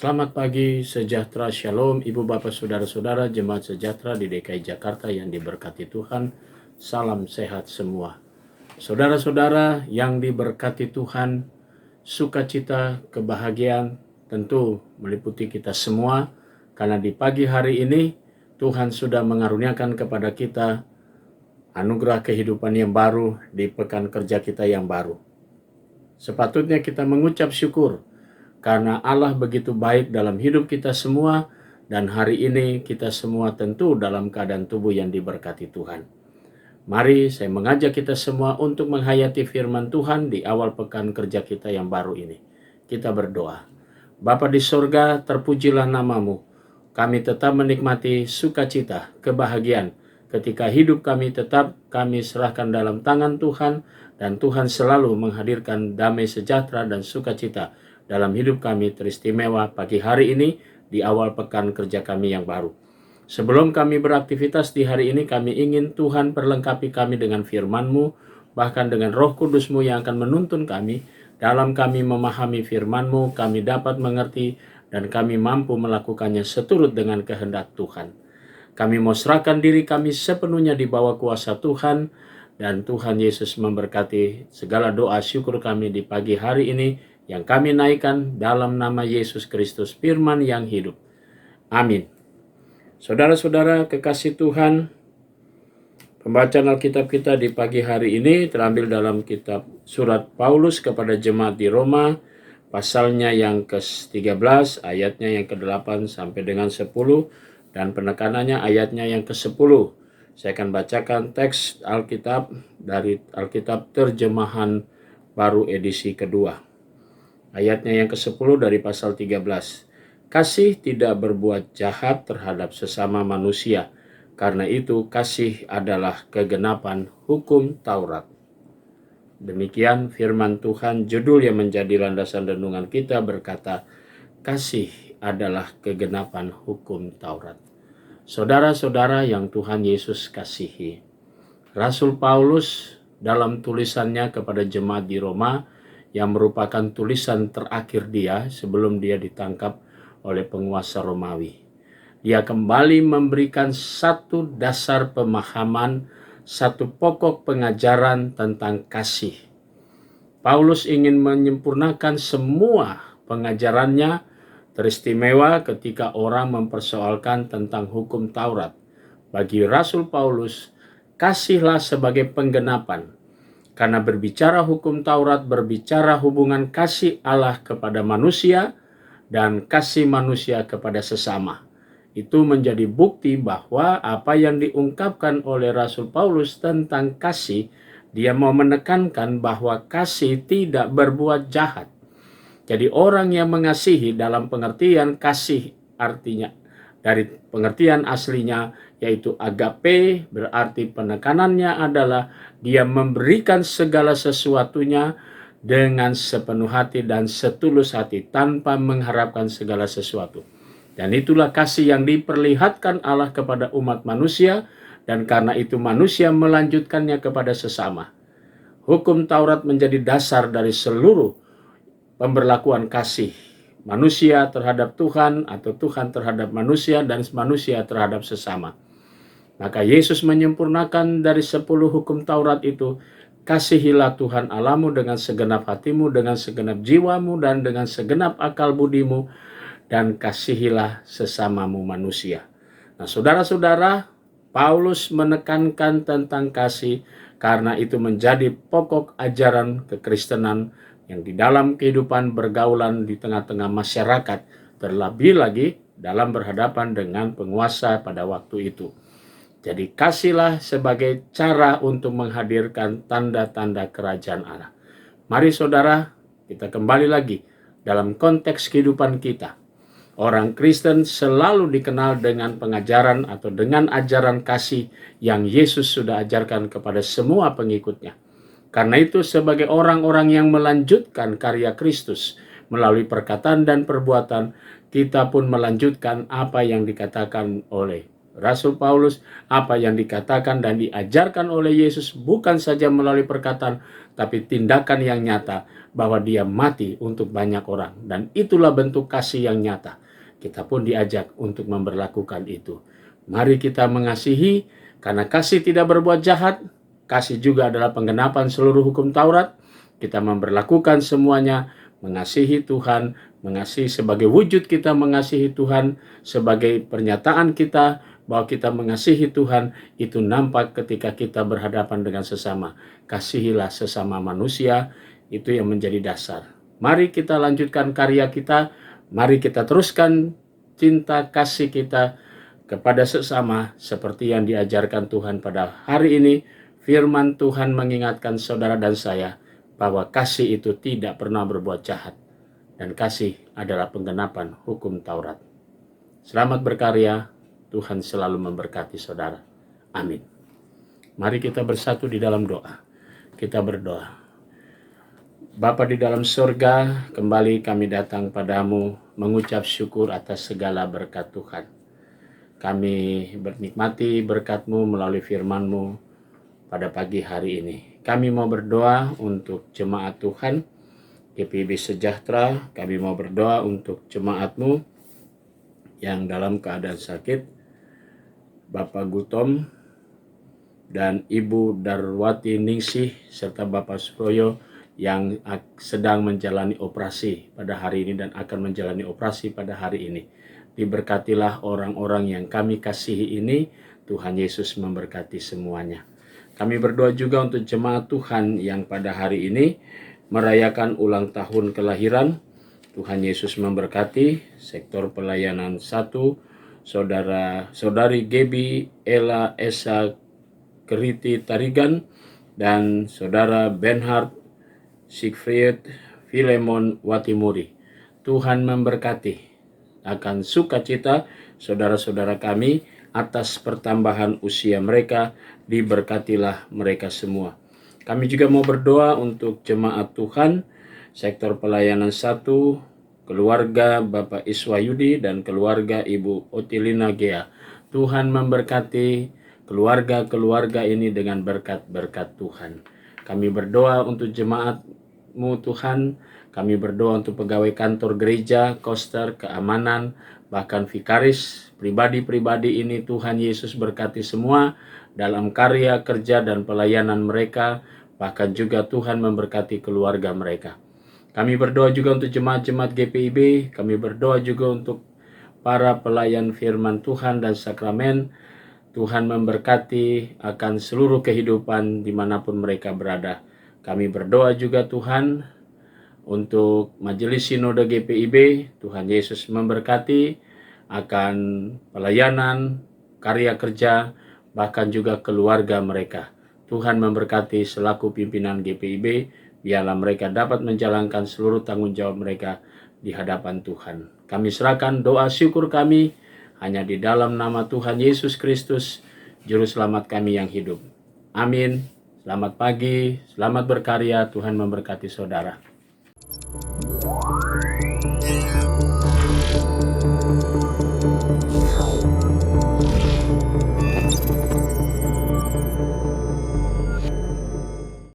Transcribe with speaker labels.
Speaker 1: Selamat pagi, sejahtera, shalom, ibu bapak saudara-saudara, jemaat sejahtera di DKI Jakarta yang diberkati Tuhan. Salam sehat semua. Saudara-saudara yang diberkati Tuhan, sukacita, kebahagiaan tentu meliputi kita semua. Karena di pagi hari ini Tuhan sudah mengaruniakan kepada kita anugerah kehidupan yang baru di pekan kerja kita yang baru. Sepatutnya kita mengucap syukur karena Allah begitu baik dalam hidup kita semua, dan hari ini kita semua tentu dalam keadaan tubuh yang diberkati Tuhan. Mari saya mengajak kita semua untuk menghayati firman Tuhan di awal pekan kerja kita yang baru ini. Kita berdoa. Bapa di sorga, terpujilah namamu. Kami tetap menikmati sukacita, kebahagiaan, ketika hidup kami tetap kami serahkan dalam tangan Tuhan, dan Tuhan selalu menghadirkan damai sejahtera dan sukacita dalam hidup kami teristimewa pagi hari ini di awal pekan kerja kami yang baru. Sebelum kami beraktivitas di hari ini, kami ingin Tuhan perlengkapi kami dengan firman-Mu, bahkan dengan Roh Kudus-Mu yang akan menuntun kami. Dalam kami memahami firman-Mu, kami dapat mengerti dan kami mampu melakukannya seturut dengan kehendak Tuhan. Kami mau serahkan diri kami sepenuhnya di bawah kuasa Tuhan, dan Tuhan Yesus memberkati segala doa syukur kami di pagi hari ini yang kami naikkan dalam nama Yesus Kristus, firman yang hidup. Amin. Saudara-saudara kekasih Tuhan, pembacaan Alkitab kita di pagi hari ini terambil dalam kitab surat Paulus kepada jemaat di Roma, pasalnya yang ke-13, ayatnya yang ke-8 sampai dengan 10, dan penekanannya ayatnya yang ke-10. Saya akan bacakan teks Alkitab dari Alkitab terjemahan baru edisi kedua. Ayatnya yang ke-10 dari pasal 13. Kasih tidak berbuat jahat terhadap sesama manusia, karena itu kasih adalah kegenapan hukum Taurat. Demikian firman Tuhan. Judul yang menjadi landasan renungan kita berkata, kasih adalah kegenapan hukum Taurat. Saudara-saudara yang Tuhan Yesus kasihi, Rasul Paulus dalam tulisannya kepada jemaat di Roma, yang merupakan tulisan terakhir dia sebelum dia ditangkap oleh penguasa Romawi. Dia kembali memberikan satu dasar pemahaman, satu pokok pengajaran tentang kasih. Paulus ingin menyempurnakan semua pengajarannya, teristimewa ketika orang mempersoalkan tentang hukum Taurat. Bagi Rasul Paulus, kasihlah sebagai penggenapan. Karena berbicara hukum Taurat berbicara hubungan kasih Allah kepada manusia dan kasih manusia kepada sesama. Itu menjadi bukti bahwa apa yang diungkapkan oleh Rasul Paulus tentang kasih, dia mau menekankan bahwa kasih tidak berbuat jahat. Jadi orang yang mengasihi dalam pengertian kasih artinya dari pengertian aslinya yaitu agape, berarti penekanannya adalah dia memberikan segala sesuatunya dengan sepenuh hati dan setulus hati tanpa mengharapkan segala sesuatu. Dan itulah kasih yang diperlihatkan Allah kepada umat manusia, dan karena itu manusia melanjutkannya kepada sesama. Hukum Taurat menjadi dasar dari seluruh pemberlakuan kasih manusia terhadap Tuhan atau Tuhan terhadap manusia dan manusia terhadap sesama. Maka Yesus menyempurnakan dari 10 hukum Taurat itu, kasihilah Tuhan Allahmu dengan segenap hatimu, dengan segenap jiwamu, dan dengan segenap akal budimu, dan kasihilah sesamamu manusia. Nah, saudara-saudara, Paulus menekankan tentang kasih karena itu menjadi pokok ajaran kekristenan yang di dalam kehidupan bergaulan di tengah-tengah masyarakat, terlebih lagi dalam berhadapan dengan penguasa pada waktu itu. Jadi kasihlah sebagai cara untuk menghadirkan tanda-tanda kerajaan Allah. Mari saudara, kita kembali lagi dalam konteks kehidupan kita. Orang Kristen selalu dikenal dengan pengajaran atau dengan ajaran kasih yang Yesus sudah ajarkan kepada semua pengikutnya. Karena itu sebagai orang-orang yang melanjutkan karya Kristus melalui perkataan dan perbuatan, kita pun melanjutkan apa yang dikatakan oleh Rasul Paulus, apa yang dikatakan dan diajarkan oleh Yesus bukan saja melalui perkataan, tapi tindakan yang nyata bahwa dia mati untuk banyak orang. Dan itulah bentuk kasih yang nyata. Kita pun diajak untuk memberlakukan itu. Mari kita mengasihi, karena kasih tidak berbuat jahat. Kasih juga adalah penggenapan seluruh hukum Taurat. Kita memberlakukan semuanya, mengasihi Tuhan, mengasihi sebagai wujud kita mengasihi Tuhan, sebagai pernyataan kita bahwa kita mengasihi Tuhan, itu nampak ketika kita berhadapan dengan sesama. Kasihilah sesama manusia, itu yang menjadi dasar. Mari kita lanjutkan karya kita, mari kita teruskan cinta kasih kita kepada sesama seperti yang diajarkan Tuhan pada hari ini. Firman Tuhan mengingatkan saudara dan saya bahwa kasih itu tidak pernah berbuat jahat, dan kasih adalah penggenapan hukum Taurat. Selamat berkarya, Tuhan selalu memberkati saudara. Amin. Mari kita bersatu di dalam doa. Kita berdoa. Bapa di dalam surga, kembali kami datang padamu mengucap syukur atas segala berkat Tuhan. Kami bernikmati berkat-Mu melalui firman-Mu pada pagi hari ini. Kami mau berdoa untuk jemaat Tuhan, GPIB Sejahtera. Kami mau berdoa untuk jemaat-Mu yang dalam keadaan sakit, Bapak Gutom dan Ibu Darwati Ningsih, serta Bapak Suproyo yang sedang menjalani operasi pada hari ini dan akan menjalani operasi pada hari ini. Diberkatilah orang-orang yang kami kasihi ini, Tuhan Yesus memberkati semuanya. Kami berdoa juga untuk jemaat Tuhan yang pada hari ini merayakan ulang tahun kelahiran. Tuhan Yesus memberkati sektor pelayanan 1, Saudari Gebi Ella Esa Keriti Tarigan, dan Saudara Benhard Siegfried Filemon Watimuri. Tuhan memberkati akan sukacita saudara-saudara kami atas pertambahan usia mereka. Diberkatilah mereka semua. Kami juga mau berdoa untuk jemaat Tuhan sektor pelayanan 1, keluarga Bapak Iswayudi dan keluarga Ibu Otilina Gea. Tuhan memberkati keluarga-keluarga ini dengan berkat-berkat Tuhan. Kami berdoa untuk jemaat-Mu Tuhan. Kami berdoa untuk pegawai kantor gereja, koster, keamanan, bahkan vikaris, pribadi-pribadi ini Tuhan Yesus berkati semua dalam karya, kerja, dan pelayanan mereka. Bahkan juga Tuhan memberkati keluarga mereka. Kami berdoa juga untuk jemaat-jemaat GPIB. Kami berdoa juga untuk para pelayan firman Tuhan dan sakramen. Tuhan memberkati akan seluruh kehidupan dimanapun mereka berada. Kami berdoa juga Tuhan untuk Majelis Sinode GPIB. Tuhan Yesus memberkati akan pelayanan, karya kerja, bahkan juga keluarga mereka. Tuhan memberkati selaku pimpinan GPIB. Biarlah mereka dapat menjalankan seluruh tanggung jawab mereka di hadapan Tuhan. Kami serahkan doa syukur kami hanya di dalam nama Tuhan Yesus Kristus, Juru Selamat kami yang hidup. Amin. Selamat pagi, selamat berkarya, Tuhan memberkati saudara.